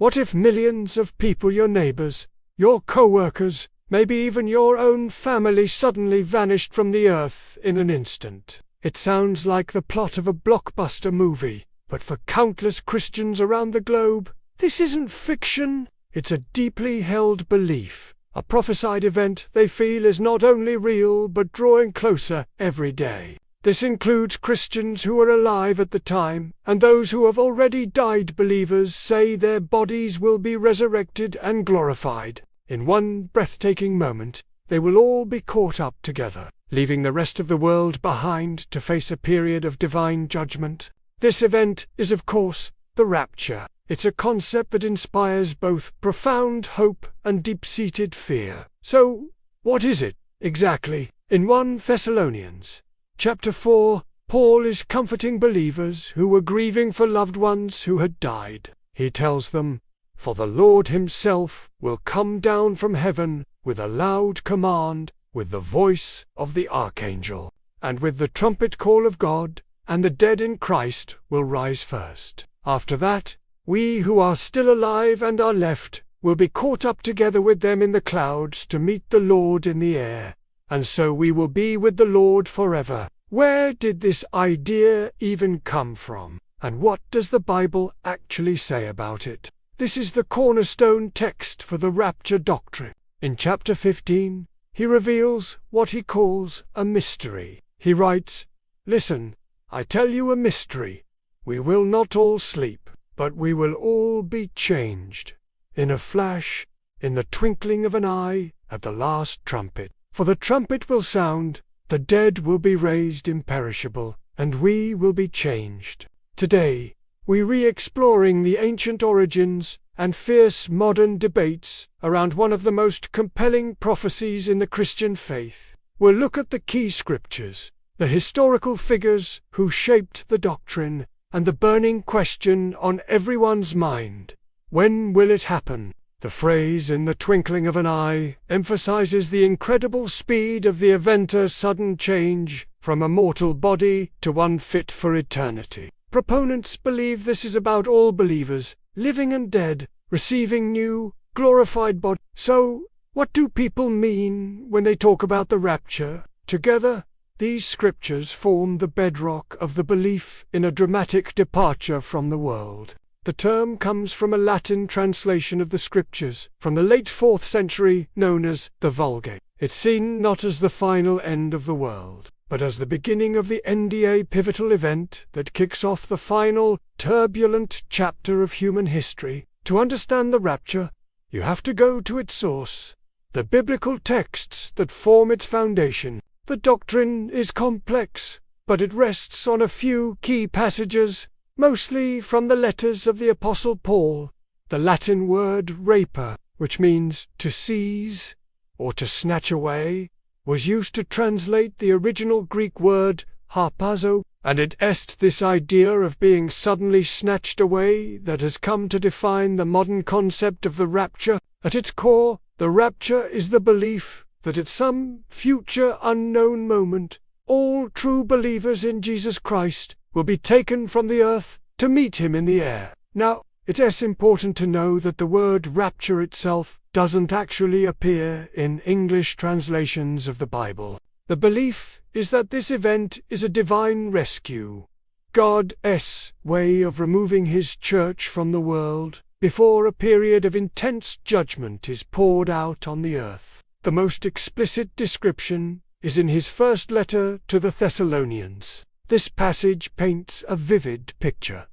What if millions of people, your neighbors, your co-workers, maybe even your own family, suddenly vanished from the earth in an instant? It sounds like the plot of a blockbuster movie, but for countless Christians around the globe, this isn't fiction, it's a deeply held belief, a prophesied event they feel is not only real but drawing closer every day. This includes Christians who were alive at the time, and those who have already died. Believers say their bodies will be resurrected and glorified. In one breathtaking moment, they will all be caught up together, leaving the rest of the world behind to face a period of divine judgment. This event is, of course, the rapture. It's a concept that inspires both profound hope and deep-seated fear. So, what is it, exactly? In 1 Thessalonians, chapter 4, Paul is comforting believers who were grieving for loved ones who had died. He tells them, "For the Lord himself will come down from heaven with a loud command, with the voice of the archangel, and with the trumpet call of God, and the dead in Christ will rise first. After that, we who are still alive and are left will be caught up together with them in the clouds to meet the Lord in the air, and so we will be with the Lord forever." Where did this idea even come from? And what does the Bible actually say about it? This is the cornerstone text for the rapture doctrine. In chapter 15, he reveals what he calls a mystery. He writes, "Listen, I tell you a mystery. We will not all sleep, but we will all be changed. In a flash, in the twinkling of an eye, at the last trumpet. For the trumpet will sound, the dead will be raised imperishable, and we will be changed." Today, we're re-exploring the ancient origins and fierce modern debates around one of the most compelling prophecies in the Christian faith. We'll look at the key scriptures, the historical figures who shaped the doctrine, and the burning question on everyone's mind: when will it happen? The phrase "in the twinkling of an eye" emphasizes the incredible speed of the event, a sudden change from a mortal body to one fit for eternity. Proponents believe this is about all believers, living and dead, receiving new, glorified bodies. So, what do people mean when they talk about the rapture? Together, these scriptures form the bedrock of the belief in a dramatic departure from the world. The term comes from a Latin translation of the scriptures from the late 4th century known as the Vulgate. It's seen not as the final end of the world, but as the beginning of the NDA pivotal event that kicks off the final, turbulent chapter of human history. To understand the rapture, you have to go to its source, the biblical texts that form its foundation. The doctrine is complex, but it rests on a few key passages, mostly from the letters of the Apostle Paul. The Latin word raper, which means to seize or to snatch away, was used to translate the original Greek word harpazo, and it est this idea of being suddenly snatched away that has come to define the modern concept of the rapture. At its core, the rapture is the belief that at some future unknown moment, all true believers in Jesus Christ will be taken from the earth to meet him in the air. Now, it's important to know that the word rapture itself doesn't actually appear in English translations of the Bible. The belief is that this event is a divine rescue, God's way of removing his church from the world before a period of intense judgment is poured out on the earth. The most explicit description is in his first letter to the Thessalonians. This passage paints a vivid picture.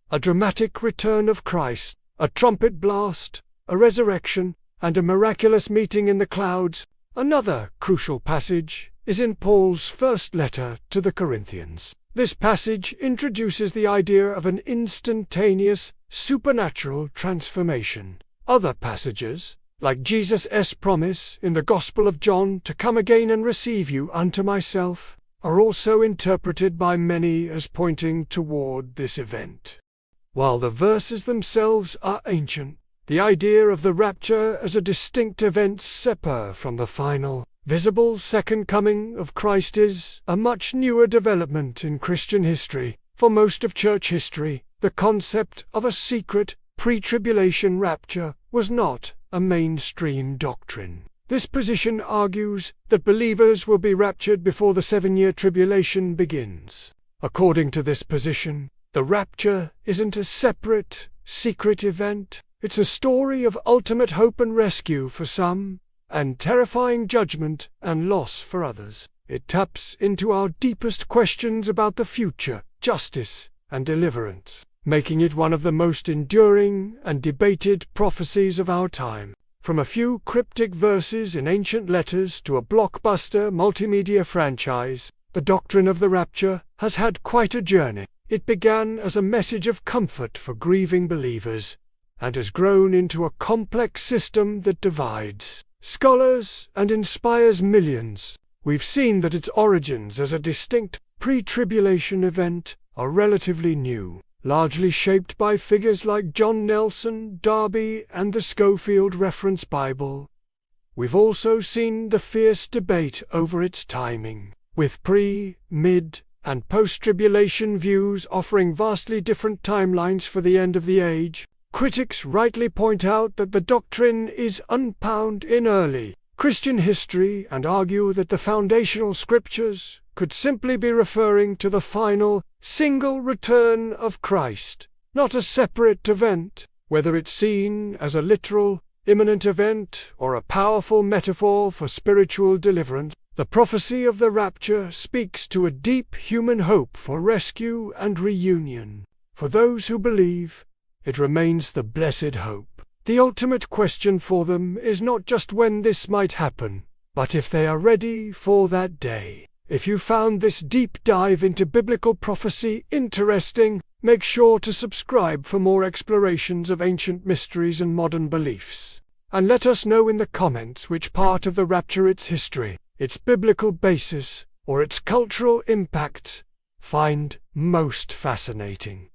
A dramatic return of Christ, a trumpet blast, a resurrection, and a miraculous meeting in the clouds. Another crucial passage is in Paul's first letter to the Corinthians. This passage introduces the idea of an instantaneous, supernatural transformation. Other passages, like Jesus' promise in the Gospel of John to come again and receive you unto myself, are also interpreted by many as pointing toward this event. While the verses themselves are ancient, the idea of the rapture as a distinct event separate from the final, visible second coming of Christ is a much newer development in Christian history. For most of church history, the concept of a secret, pre-tribulation rapture was not a mainstream doctrine. This position argues that believers will be raptured before the 7-year tribulation begins. According to this position, the rapture isn't a separate, secret event. It's a story of ultimate hope and rescue for some, and terrifying judgment and loss for others. It taps into our deepest questions about the future, justice, and deliverance, making it one of the most enduring and debated prophecies of our time. From a few cryptic verses in ancient letters to a blockbuster multimedia franchise, the doctrine of the rapture has had quite a journey. It began as a message of comfort for grieving believers, and has grown into a complex system that divides scholars and inspires millions. We've seen that its origins as a distinct pre-tribulation event are relatively new, largely shaped by figures like John Nelson Darby and the Schofield Reference Bible. We've also seen the fierce debate over its timing, with pre-, mid-, and post-tribulation views offering vastly different timelines for the end of the age. Critics rightly point out that the doctrine is unbound in early Christian history and argue that the foundational scriptures could simply be referring to the final, single return of Christ, not a separate event. Whether it's seen as a literal, imminent event or a powerful metaphor for spiritual deliverance, the prophecy of the rapture speaks to a deep human hope for rescue and reunion. For those who believe, it remains the blessed hope. The ultimate question for them is not just when this might happen, but if they are ready for that day. If you found this deep dive into biblical prophecy interesting, make sure to subscribe for more explorations of ancient mysteries and modern beliefs. And let us know in the comments which part of the rapture, its history, its biblical basis, or its cultural impacts, find most fascinating.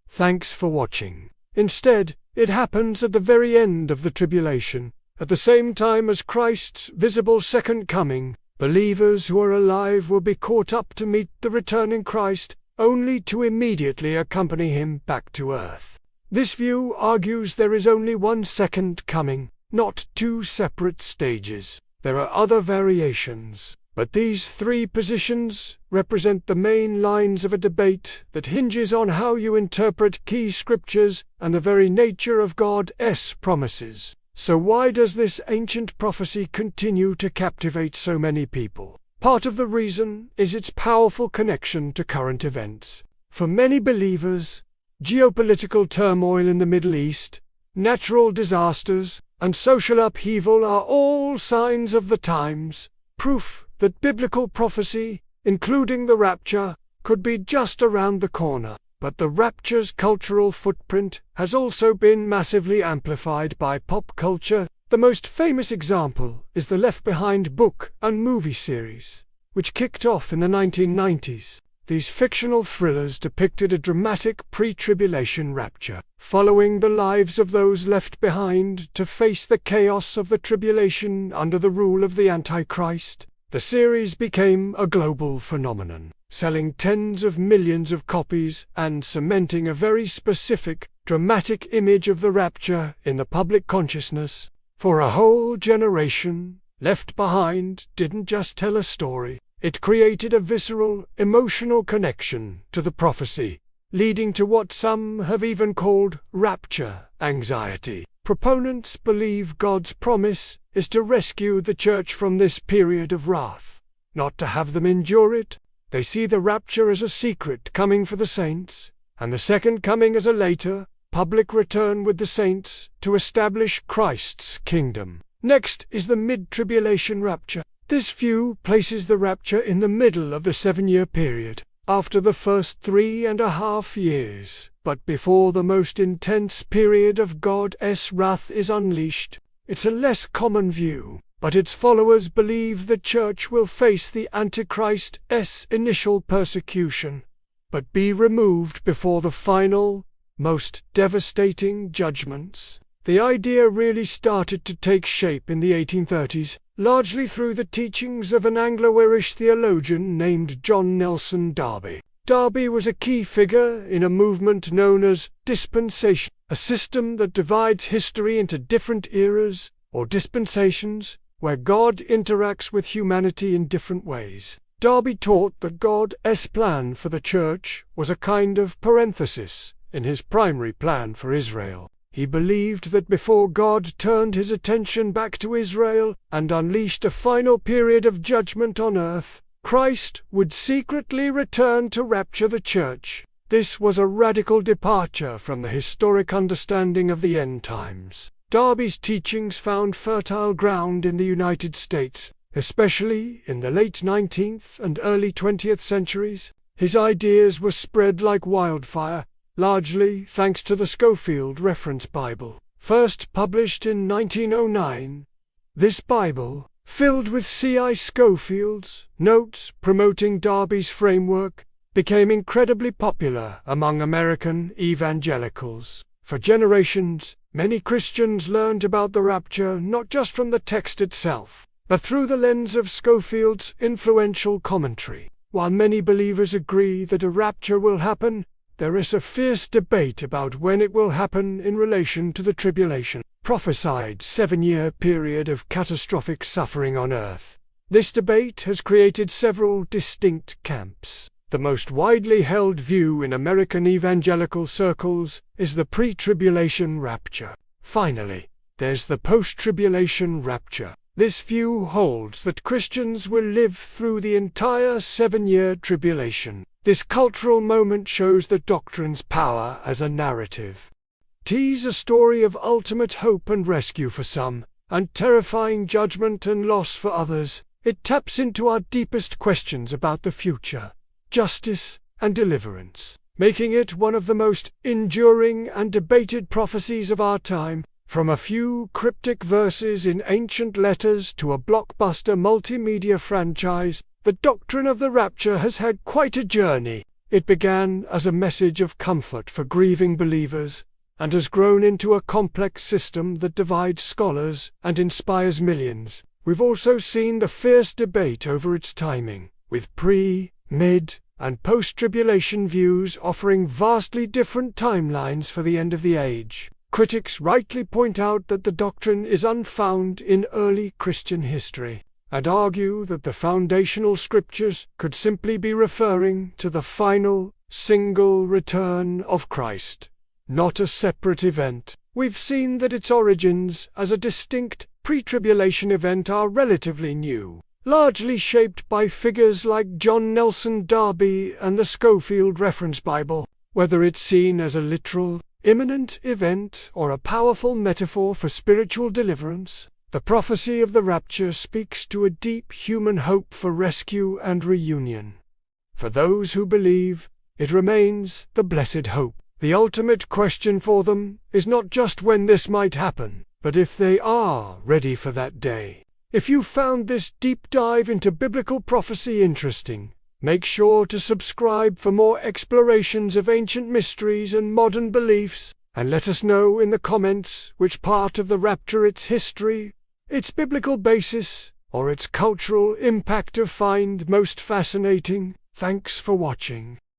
Thanks for watching. Instead, it happens at the very end of the tribulation, at the same time as Christ's visible second coming. Believers who are alive will be caught up to meet the returning Christ, only to immediately accompany him back to earth. This view argues there is only one second coming, not two separate stages. There are other variations, but these three positions represent the main lines of a debate that hinges on how you interpret key scriptures and the very nature of God's promises. So why does this ancient prophecy continue to captivate so many people? Part of the reason is its powerful connection to current events. For many believers, geopolitical turmoil in the Middle East, natural disasters, and social upheaval are all signs of the times, proof that biblical prophecy, including the rapture, could be just around the corner. But the rapture's cultural footprint has also been massively amplified by pop culture. The most famous example is the Left Behind book and movie series, which kicked off in the 1990s. These fictional thrillers depicted a dramatic pre-tribulation rapture, following the lives of those left behind to face the chaos of the tribulation under the rule of the Antichrist. The series became a global phenomenon, selling tens of millions of copies and cementing a very specific, dramatic image of the rapture in the public consciousness. For a whole generation, Left Behind didn't just tell a story, it created a visceral, emotional connection to the prophecy, leading to what some have even called rapture anxiety. Proponents believe God's promise is to rescue the church from this period of wrath, not to have them endure it. They see the rapture as a secret coming for the saints, and the second coming as a later, public return with the saints to establish Christ's kingdom. Next is the mid-tribulation rapture. This view places the rapture in the middle of the 7-year period, after the first 3.5 years, but before the most intense period of God's wrath is unleashed. It's a less common view, but its followers believe the church will face the Antichrist's initial persecution, but be removed before the final, most devastating judgments. The idea really started to take shape in the 1830s, largely through the teachings of an Anglo-Irish theologian named John Nelson Darby. Darby was a key figure in a movement known as dispensation, a system that divides history into different eras, or dispensations, where God interacts with humanity in different ways. Darby taught that God's plan for the Church was a kind of parenthesis in his primary plan for Israel. He believed that before God turned his attention back to Israel and unleashed a final period of judgment on earth, Christ would secretly return to rapture the Church. This was a radical departure from the historic understanding of the end times. Darby's teachings found fertile ground in the United States, especially in the late 19th and early 20th centuries. His ideas were spread like wildfire, largely thanks to the Scofield Reference Bible. First published in 1909, this Bible, filled with C.I. Scofield's notes promoting Darby's framework, became incredibly popular among American evangelicals. For generations, many Christians learned about the rapture not just from the text itself, but through the lens of Scofield's influential commentary. While many believers agree that a rapture will happen, there is a fierce debate about when it will happen in relation to the tribulation, prophesied 7-year period of catastrophic suffering on earth. This debate has created several distinct camps. The most widely held view in American evangelical circles is the pre-tribulation rapture. Finally, there's the post-tribulation rapture. This view holds that Christians will live through the entire 7-year tribulation. This cultural moment shows the doctrine's power as a narrative. Tease a story of ultimate hope and rescue for some, and terrifying judgment and loss for others. It taps into our deepest questions about the future, justice, and deliverance, making it one of the most enduring and debated prophecies of our time. From a few cryptic verses in ancient letters to a blockbuster multimedia franchise, the doctrine of the rapture has had quite a journey. It began as a message of comfort for grieving believers, and has grown into a complex system that divides scholars and inspires millions. We've also seen the fierce debate over its timing, with pre-, mid-, and post-tribulation views offering vastly different timelines for the end of the age. Critics rightly point out that the doctrine is unfound in early Christian history, and argue that the foundational scriptures could simply be referring to the final, single return of Christ, not a separate event. We've seen that its origins as a distinct pre-tribulation event are relatively new, largely shaped by figures like John Nelson Darby and the Scofield Reference Bible. Whether it's seen as a literal, imminent event or a powerful metaphor for spiritual deliverance, the prophecy of the rapture speaks to a deep human hope for rescue and reunion. For those who believe, it remains the blessed hope. The ultimate question for them is not just when this might happen, but if they are ready for that day. If you found this deep dive into biblical prophecy interesting, make sure to subscribe for more explorations of ancient mysteries and modern beliefs, and let us know in the comments which part of the rapture, its history, its biblical basis, or its cultural impact you find most fascinating. Thanks for watching.